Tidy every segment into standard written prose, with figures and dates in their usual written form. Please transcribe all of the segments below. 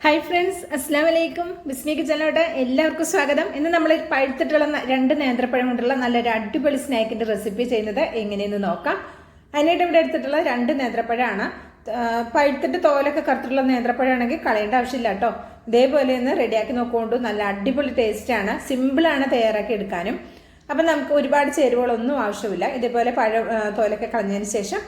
Hi friends, അസ്സാം വലൈക്കും. ബിസ്മി കിച്ചണിലോട്ട് എല്ലാവർക്കും സ്വാഗതം. ഇന്ന് നമ്മൾ പഴുത്തിട്ടുള്ള 2 നേന്ത്രപ്പഴം കൊണ്ടുള്ള നല്ലൊരു അടിപൊളി സ്നാക്കിന്റെ റെസിപ്പി ചെയ്യുന്നത് എങ്ങനെയെന്ന് നോക്കാം. അതിനായിട്ട് ഇവിടെ എടുത്തിട്ടുള്ള 2 നേന്ത്രപ്പഴമാണ്. പഴുത്തിട്ട് തോലൊക്കെ കറുത്തിട്ടുള്ള നേന്ത്രപ്പഴമാണെങ്കിൽ കളയേണ്ട ആവശ്യമില്ല കേട്ടോ. ഇതേപോലെ ഒന്ന് റെഡിയാക്കി നോക്കുകൊണ്ട് നല്ല അടിപൊളി ടേസ്റ്റാണ്. സിമ്പിളാണ് തയ്യാറാക്കി എടുക്കാനും. അപ്പം നമുക്ക് ഒരുപാട് ചേരുവകളൊന്നും ആവശ്യമില്ല. ഇതേപോലെ തോലൊക്കെ കളഞ്ഞതിന് ശേഷം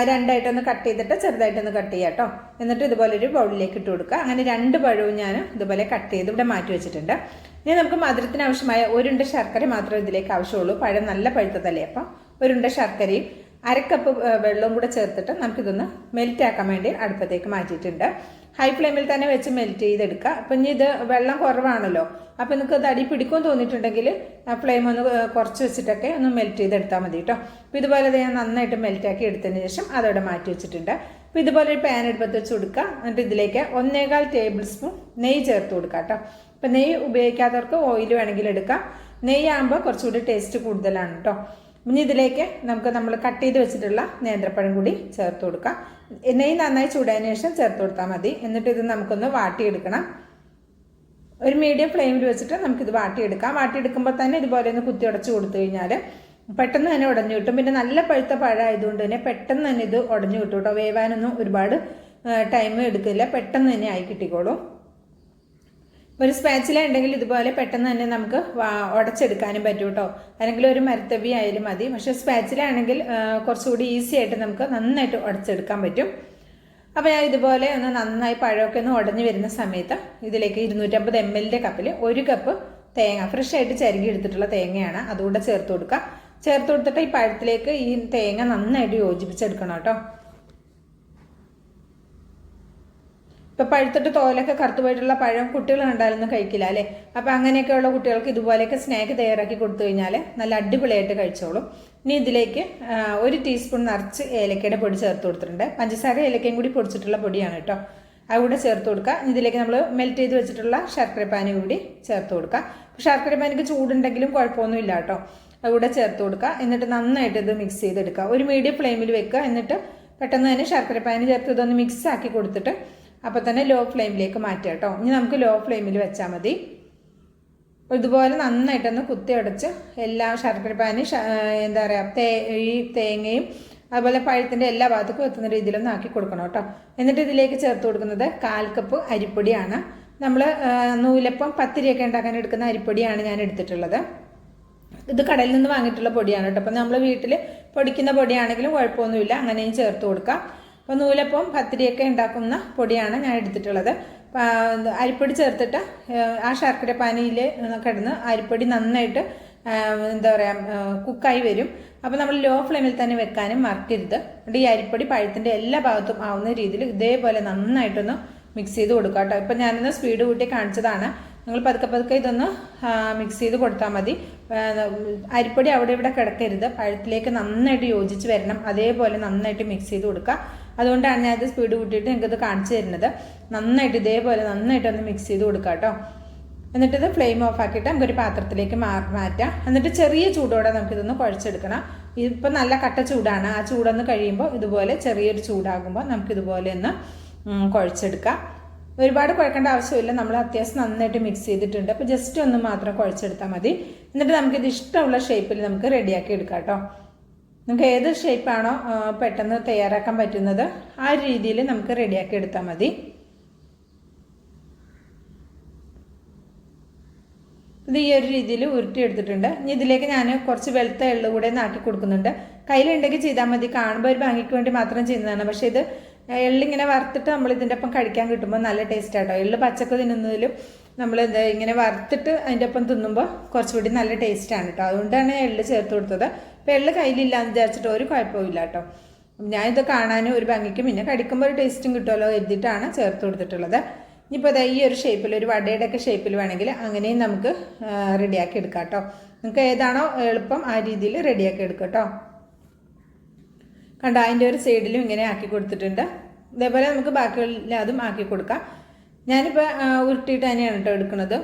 രണ്ടായിട്ടൊന്ന് കട്ട് ചെയ്തിട്ട് ചെറുതായിട്ടൊന്ന് കട്ട് ചെയ്യാം കേട്ടോ. എന്നിട്ട് ഇതുപോലെ ഒരു ബൗളിലേക്ക് ഇട്ട് കൊടുക്കുക. അങ്ങനെ 2 പഴവും ഞാൻ ഇതുപോലെ കട്ട് ചെയ്ത് ഇവിടെ മാറ്റി വെച്ചിട്ടുണ്ട്. ഇനി നമുക്ക് മധുരത്തിന് ആവശ്യമായ 1 ഉണ്ട ശർക്കര മാത്രമേ ഇതിലേക്ക് ആവശ്യമുള്ളൂ. പഴം നല്ല പഴുത്തതല്ലേ, അപ്പം 1 ഉണ്ട ശർക്കരയും 1/2 കപ്പ് വെള്ളവും കൂടെ ചേർത്തിട്ട് നമുക്കിതൊന്ന് മെൽറ്റ് ആക്കാൻ വേണ്ടി അടുപ്പത്തേക്ക് മാറ്റിയിട്ടുണ്ട്. ഹൈ ഫ്ലെയിമിൽ തന്നെ വെച്ച് മെൽറ്റ് ചെയ്തെടുക്കുക. അപ്പം ഇനി ഇത് വെള്ളം കുറവാണല്ലോ, അപ്പം നിങ്ങൾക്ക് അത് അടി പിടിക്കുമെന്ന് തോന്നിയിട്ടുണ്ടെങ്കിൽ ഫ്ലെയിം ഒന്ന് കുറച്ച് വെച്ചിട്ടൊക്കെ ഒന്ന് മെൽറ്റ് ചെയ്തെടുത്താൽ മതി കേട്ടോ. അപ്പോൾ ഇതുപോലെ ഞാൻ നന്നായിട്ട് മെൽറ്റാക്കി എടുത്തതിന് ശേഷം അതവിടെ മാറ്റി വെച്ചിട്ടുണ്ട്. അപ്പോൾ ഇതുപോലെ ഒരു പാൻ എടുപ്പത്ത് വെച്ച് കൊടുക്കുക. എന്നിട്ട് ഇതിലേക്ക് 1.25 ടേബിൾ സ്പൂൺ നെയ്യ് ചേർത്ത് കൊടുക്കുക കേട്ടോ. അപ്പം നെയ്യ് ഉപയോഗിക്കാത്തവർക്ക് ഓയിൽ വേണമെങ്കിൽ എടുക്കാം. നെയ്യ് ആകുമ്പോൾ കുറച്ചുകൂടി ടേസ്റ്റ് കൂടുതലാണ് കേട്ടോ. ഇനി ഇതിലേക്ക് നമ്മൾ കട്ട് ചെയ്ത് വെച്ചിട്ടുള്ള നേന്ത്രപ്പഴം കൂടി ചേർത്ത് കൊടുക്കാം. നെയ്യ് നന്നായി ചൂടായതിനു ശേഷം ചേർത്ത് കൊടുത്താൽ മതി. എന്നിട്ട് ഇത് നമുക്കൊന്ന് വാട്ടിയെടുക്കണം. ഒരു മീഡിയം ഫ്ലെയിമിൽ വെച്ചിട്ട് നമുക്കിത് വാട്ടിയെടുക്കാം. വാട്ടിയെടുക്കുമ്പോൾ തന്നെ ഇതുപോലെ ഒന്ന് കുത്തി ഉടച്ച് കൊടുത്തു കഴിഞ്ഞാൽ പെട്ടെന്ന് തന്നെ ഉടഞ്ഞു കിട്ടും. പിന്നെ നല്ല പഴുത്ത പഴമായതുകൊണ്ട് തന്നെ പെട്ടെന്ന് തന്നെ ഇത് ഉടഞ്ഞു കിട്ടും കേട്ടോ. വേവാനൊന്നും ഒരുപാട് ടൈം എടുക്കില്ല, പെട്ടെന്ന് തന്നെ ആയി കിട്ടിക്കോളും. ഒരു സ്പാച്ചില ഉണ്ടെങ്കിൽ ഇതുപോലെ പെട്ടെന്ന് തന്നെ നമുക്ക് ഉടച്ചെടുക്കാനും പറ്റും കേട്ടോ. അല്ലെങ്കിൽ ഒരു മരത്തവി ആയാലും മതി. പക്ഷെ സ്പാച്ചില ആണെങ്കിൽ കുറച്ചുകൂടി ഈസി ആയിട്ട് നമുക്ക് നന്നായിട്ട് ഉടച്ചെടുക്കാൻ പറ്റും. അപ്പോൾ ഞാൻ ഇതുപോലെ ഒന്ന് നന്നായി പഴമൊക്കെ ഒന്ന് ഉടഞ്ഞു വരുന്ന സമയത്ത് ഇതിലേക്ക് 250 ml കപ്പിൽ 1 കപ്പ് തേങ്ങ ഫ്രഷ് ആയിട്ട് ചരുകി എടുത്തിട്ടുള്ള തേങ്ങയാണ്, അതുകൂടെ ചേർത്ത് കൊടുക്കുക. ചേർത്ത് കൊടുത്തിട്ട് ഈ പഴത്തിലേക്ക് ഈ തേങ്ങ നന്നായിട്ട് യോജിപ്പിച്ചെടുക്കണം കേട്ടോ. ഇപ്പം പഴുത്തിട്ട് തോലൊക്കെ കറുത്തു പോയിട്ടുള്ള പഴം കുട്ടികൾ കണ്ടാലൊന്നും കഴിക്കില്ല അല്ലേ. അപ്പം അങ്ങനെയൊക്കെയുള്ള കുട്ടികൾക്ക് ഇതുപോലെയൊക്കെ സ്നാക്ക് തയ്യാറാക്കി കൊടുത്തു കഴിഞ്ഞാൽ നല്ല അടിപൊളിയായിട്ട് കഴിച്ചോളും. ഇനി ഇതിലേക്ക് 1 ടീസ്പൂൺ നിറച്ച് ഏലക്കയുടെ പൊടി ചേർത്ത് കൊടുത്തിട്ടുണ്ട്. പഞ്ചസാര ഏലക്കയും കൂടി പൊടിച്ചിട്ടുള്ള പൊടിയാണ് കേട്ടോ. അതുകൂടെ ചേർത്ത് കൊടുക്കുക. ഇതിലേക്ക് നമ്മൾ മെൽറ്റ് ചെയ്ത് വെച്ചിട്ടുള്ള ശർക്കരപ്പാനി കൂടി ചേർത്ത് കൊടുക്കുക. ശർക്കരപ്പാനിക്ക് ചൂടുണ്ടെങ്കിലും കുഴപ്പമൊന്നുമില്ല കേട്ടോ. അതുകൂടെ ചേർത്ത് കൊടുക്കുക. എന്നിട്ട് നന്നായിട്ട് ഇത് മിക്സ് ചെയ്തെടുക്കുക. ഒരു മീഡിയം ഫ്ലെയിമിൽ വെക്കുക. എന്നിട്ട് പെട്ടെന്ന് തന്നെ ശർക്കരപ്പാനി ചേർത്ത് ഇതൊന്ന് മിക്സ് ആക്കി കൊടുത്തിട്ട് അപ്പോൾ തന്നെ ലോ ഫ്ലെയിമിലേക്ക് മാറ്റുക കേട്ടോ. ഇനി നമുക്ക് ലോ ഫ്ലെയിമിൽ വെച്ചാൽ മതി. ഇതുപോലെ നന്നായിട്ടൊന്ന് കുത്തി അടച്ച് എല്ലാ ശർക്കരപ്പാനി എന്താ പറയുക ഈ തേങ്ങയും അതുപോലെ പഴത്തിൻ്റെ എല്ലാ ഭാഗത്തേക്കും എത്തുന്ന രീതിയിലൊന്നും ആക്കി കൊടുക്കണം കേട്ടോ. എന്നിട്ട് ഇതിലേക്ക് ചേർത്ത് കൊടുക്കുന്നത് 1/4 കപ്പ് അരിപ്പൊടിയാണ്. നമ്മൾ നൂലപ്പം പത്തിരിയൊക്കെ ഉണ്ടാക്കാൻ എടുക്കുന്ന അരിപ്പൊടിയാണ് ഞാൻ എടുത്തിട്ടുള്ളത്. ഇത് കടയിൽ നിന്ന് വാങ്ങിയിട്ടുള്ള പൊടിയാണ് കേട്ടോ. അപ്പം നമ്മൾ വീട്ടിൽ പൊടിക്കുന്ന പൊടിയാണെങ്കിലും കുഴപ്പമൊന്നുമില്ല, അങ്ങനെയും ചേർത്ത് കൊടുക്കാം. അപ്പോൾ നൂലപ്പം പത്തിരിയൊക്കെ ഉണ്ടാക്കുന്ന പൊടിയാണ് ഞാൻ എടുത്തിട്ടുള്ളത്. അരിപ്പൊടി ചേർത്തിട്ട് ആ ശർക്കര പാനിയിൽ കിടന്ന് അരിപ്പൊടി നന്നായിട്ട് എന്താ പറയുക കുക്കായി വരും. അപ്പോൾ നമ്മൾ ലോ ഫ്ലെയിമിൽ തന്നെ വെക്കാനും മറക്കരുത്. ഈ അരിപ്പൊടി പഴത്തിൻ്റെ എല്ലാ ഭാഗത്തും ആവുന്ന രീതിയിൽ ഇതേപോലെ നന്നായിട്ടൊന്ന് മിക്സ് ചെയ്ത് കൊടുക്കുക കേട്ടോ. ഇപ്പം ഞാനൊന്ന് സ്പീഡ് കൂട്ടി കാണിച്ചതാണ്. നിങ്ങൾ പതുക്കെ ഇതൊന്ന് മിക്സ് ചെയ്ത് കൊടുത്താൽ മതി. അരിപ്പൊടി അവിടെ ഇവിടെ കിടക്കരുത്, പഴത്തിലേക്ക് നന്നായിട്ട് യോജിച്ച് വരണം. അതേപോലെ നന്നായിട്ട് മിക്സ് ചെയ്ത് കൊടുക്കുക. അതുകൊണ്ടാണ് ഞാനത് സ്പീഡ് കൂട്ടിയിട്ട് നിങ്ങൾക്കിത് കാണിച്ചു തരുന്നത്. നന്നായിട്ട് ഇതേപോലെ നന്നായിട്ടൊന്ന് മിക്സ് ചെയ്ത് കൊടുക്കുക കേട്ടോ. എന്നിട്ടിത് ഫ്ലെയിം ഓഫ് ആക്കിയിട്ട് നമുക്കൊരു പാത്രത്തിലേക്ക് മാറ്റാം. എന്നിട്ട് ചെറിയ ചൂടോടെ നമുക്കിതൊന്ന് കുഴച്ചെടുക്കണം. ഇപ്പം നല്ല കട്ട ചൂടാണ്. ആ ചൂടൊന്ന് കഴിയുമ്പോൾ ഇതുപോലെ ചെറിയൊരു ചൂടാകുമ്പോൾ നമുക്കിതുപോലെ ഒന്ന് കുഴച്ചെടുക്കാം. ഒരുപാട് കുഴക്കേണ്ട ആവശ്യമില്ല, നമ്മൾ അത്യാവശ്യം നന്നായിട്ട് മിക്സ് ചെയ്തിട്ടുണ്ട്. അപ്പോൾ ജസ്റ്റ് ഒന്ന് മാത്രം കുഴച്ചെടുത്താൽ മതി. എന്നിട്ട് നമുക്കിത് ഇഷ്ടമുള്ള ഷേപ്പിൽ നമുക്ക് റെഡിയാക്കി എടുക്കാം കേട്ടോ. നമുക്ക് ഏത് ഷേപ്പാണോ പെട്ടെന്ന് തയ്യാറാക്കാൻ പറ്റുന്നത് ആ രീതിയിൽ നമുക്ക് റെഡിയാക്കി എടുത്താൽ മതി. ഇത് ഈ ഒരു രീതിയിൽ ഉരുട്ടിയെടുത്തിട്ടുണ്ട്. ഇനി ഇതിലേക്ക് ഞാൻ കുറച്ച് വെളുത്ത എള്ള് കൂടെ ആക്കി കൊടുക്കുന്നുണ്ട്. കയ്യിലുണ്ടെങ്കിൽ ചെയ്താൽ മതി, കാണുമ്പോൾ ഒരു ഭംഗിക്ക് വേണ്ടി മാത്രം ചെയ്യുന്നതാണ്. പക്ഷേ ഇത് എള്ളിങ്ങനെ വറുത്തിട്ട് നമ്മൾ ഇതിൻ്റെ ഒപ്പം കഴിക്കാൻ കിട്ടുമ്പോൾ നല്ല ടേസ്റ്റ് ആട്ടോ. എള്ള് പച്ചക്ക് തിന്നുന്നതിലും നമ്മൾ ഇങ്ങനെ വറുത്തിട്ട് അതിൻ്റെ ഒപ്പം തിന്നുമ്പോൾ കുറച്ചുകൂടി നല്ല ടേസ്റ്റാണ് കേട്ടോ. അതുകൊണ്ടാണ് എള്ള് ചേർത്ത് കൊടുത്തത്. അപ്പോൾ എള്ള് കയ്യിലില്ലാന്ന് വിചാരിച്ചിട്ട് ഒരു കുഴപ്പമില്ല കേട്ടോ. ഞാനിത് കാണാനും ഒരു ഭംഗിക്കും പിന്നെ കടിക്കുമ്പോൾ ഒരു ടേസ്റ്റും കിട്ടുമല്ലോ എഴുതിയിട്ടാണ് ചേർത്ത് കൊടുത്തിട്ടുള്ളത്. ഇനിയിപ്പോൾ അത് ഈ ഒരു ഷേപ്പിൽ ഒരു വടയുടെ ഒക്കെ ഷേപ്പിൽ വേണമെങ്കിൽ അങ്ങനെയും നമുക്ക് റെഡിയാക്കി എടുക്കാം കേട്ടോ. നിങ്ങൾക്ക് ഏതാണോ എളുപ്പം ആ രീതിയിൽ റെഡിയാക്കി എടുക്കാം കേട്ടോ. കണ്ടോ, അതിൻ്റെ ഒരു സൈഡിലും ഇങ്ങനെ ആക്കി കൊടുത്തിട്ടുണ്ട്. ഇതേപോലെ നമുക്ക് ബാക്കിയുള്ള അതും ആക്കി കൊടുക്കാം. ഞാനിപ്പോൾ ഉരുട്ടിയിട്ട് തന്നെയാണ് കേട്ടോ എടുക്കുന്നത്.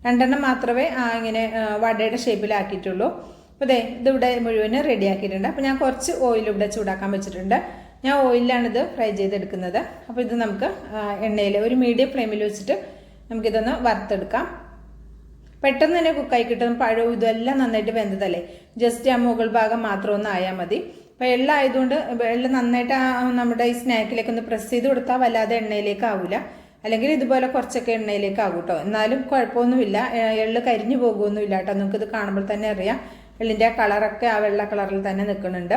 2 മാത്രമേ ഇങ്ങനെ വടയുടെ ഷേപ്പിലാക്കിയിട്ടുള്ളൂ. അപ്പോൾ ഇതിവിടെ മുഴുവനും റെഡിയാക്കിയിട്ടുണ്ട്. അപ്പോൾ ഞാൻ കുറച്ച് ഓയിൽ ഇവിടെ ചൂടാക്കാൻ വെച്ചിട്ടുണ്ട്. ഞാൻ ഓയിലാണിത് ഫ്രൈ ചെയ്തെടുക്കുന്നത്. അപ്പോൾ ഇത് നമുക്ക് എണ്ണയിൽ ഒരു മീഡിയം ഫ്ലെയിമിൽ വെച്ചിട്ട് നമുക്കിതൊന്ന് വറുത്തെടുക്കാം. പെട്ടെന്ന് തന്നെ കുക്കായി കിട്ടും. പഴവും ഇതെല്ലാം നന്നായിട്ട് വെന്തതല്ലേ, ജസ്റ്റ് ആ മുകൾ ഭാഗം മാത്രം ഒന്ന് ആയാൽ മതി. അപ്പോൾ എള്ള ആയതുകൊണ്ട് എള്ള നന്നായിട്ട് നമ്മുടെ ഈ സ്നാക്കിലേക്ക് ഒന്ന് പ്രസ് ചെയ്ത് കൊടുത്താൽ വല്ലാതെ എണ്ണയിലേക്ക് ആവില്ല. അല്ലെങ്കിൽ ഇതുപോലെ കുറച്ചൊക്കെ എണ്ണയിലേക്ക് ആകും കേട്ടോ. എന്നാലും കുഴപ്പമൊന്നുമില്ല, എള്ള് കരിഞ്ഞു പോകുമൊന്നുമില്ല കേട്ടോ. നമുക്കിത് കാണുമ്പോൾ തന്നെ അറിയാം എള്ളിൻ്റെ ആ കളറൊക്കെ ആ വെള്ള കളറിൽ തന്നെ നിൽക്കുന്നുണ്ട്.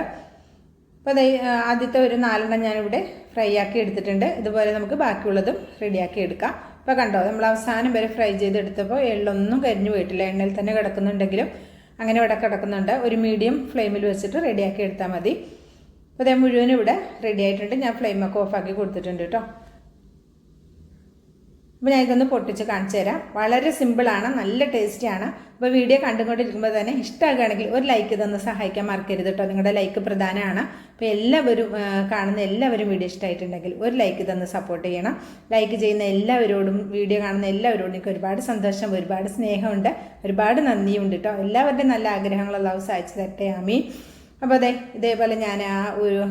അപ്പോൾ അത് ആദ്യത്തെ ഒരു 4 ഞാനിവിടെ ഫ്രൈ ആക്കി എടുത്തിട്ടുണ്ട്. ഇതുപോലെ നമുക്ക് ബാക്കിയുള്ളതും റെഡിയാക്കി എടുക്കാം. ഇപ്പോൾ കണ്ടോ, നമ്മൾ അവസാനം വരെ ഫ്രൈ ചെയ്തെടുത്തപ്പോൾ എള്ളൊന്നും കരിഞ്ഞു പോയിട്ടില്ല. എണ്ണയിൽ തന്നെ കിടക്കുന്നുണ്ടെങ്കിലും അങ്ങനെ ഇവിടെ കിടക്കുന്നുണ്ട്. ഒരു മീഡിയം ഫ്ലെയിമിൽ വെച്ചിട്ട് റെഡിയാക്കി എടുത്താൽ മതി. അപ്പോൾ അതേ മുഴുവനും ഇവിടെ റെഡി ആയിട്ടുണ്ട്. ഞാൻ ഫ്ലെയിമൊക്കെ ഓഫാക്കി കൊടുത്തിട്ടുണ്ട് കേട്ടോ. അപ്പോൾ ഞാൻ ഇതൊന്ന് പൊട്ടിച്ച് കാണിച്ചു തരാം. വളരെ സിമ്പിളാണ്, നല്ല ടേസ്റ്റിയാണ്. അപ്പോൾ വീഡിയോ കണ്ടുകൊണ്ടിരിക്കുമ്പോൾ തന്നെ ഇഷ്ടമാകുകയാണെങ്കിൽ ഒരു ലൈക്ക് തന്ന് സഹായിക്കാൻ മറക്കരുത് കേട്ടോ. നിങ്ങളുടെ ലൈക്ക് പ്രധാനമാണ്. അപ്പോൾ എല്ലാവരും കാണുന്ന എല്ലാവരും വീഡിയോ ഇഷ്ടമായിട്ടുണ്ടെങ്കിൽ ഒരു ലൈക്ക് തന്ന് സപ്പോർട്ട് ചെയ്യണം. ലൈക്ക് ചെയ്യുന്ന എല്ലാവരോടും വീഡിയോ കാണുന്ന എല്ലാവരോടും എനിക്ക് ഒരുപാട് സന്തോഷം, ഒരുപാട് സ്നേഹമുണ്ട്, ഒരുപാട് നന്ദിയുണ്ട് കേട്ടോ. എല്ലാവരുടെയും നല്ല ആഗ്രഹങ്ങളെല്ലാം സാധിച്ചു തരട്ടെ, ആമീൻ. അപ്പോൾ അതെ ഇതേപോലെ ഞാൻ ആ ഒരു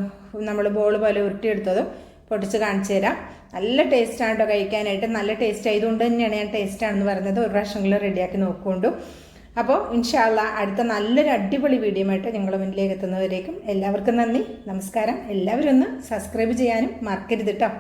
നമ്മൾ ബോൾ പോലെ ഉരുട്ടിയെടുത്തതും പൊട്ടിച്ച് കാണിച്ചു തരാം. നല്ല ടേസ്റ്റാണ് കേട്ടോ കഴിക്കാനായിട്ട്. നല്ല ടേസ്റ്റ് ആയതുകൊണ്ട് തന്നെയാണ് ഞാൻ ടേസ്റ്റാണെന്ന് പറഞ്ഞത്. ഒരു പ്രാവശ്യമെങ്കിലും റെഡിയാക്കി നോക്കുകൊണ്ടു. അപ്പോൾ ഇൻഷാ അല്ലാ അടുത്ത നല്ലൊരു അടിപൊളി വീഡിയോ ആയിട്ട് ഞങ്ങളുടെ മുന്നിലേക്ക് എത്തുന്നവരേക്കും എല്ലാവർക്കും നന്ദി, നമസ്കാരം. എല്ലാവരും ഒന്ന് സബ്സ്ക്രൈബ് ചെയ്യാനും മറക്കരുത് കേട്ടോ.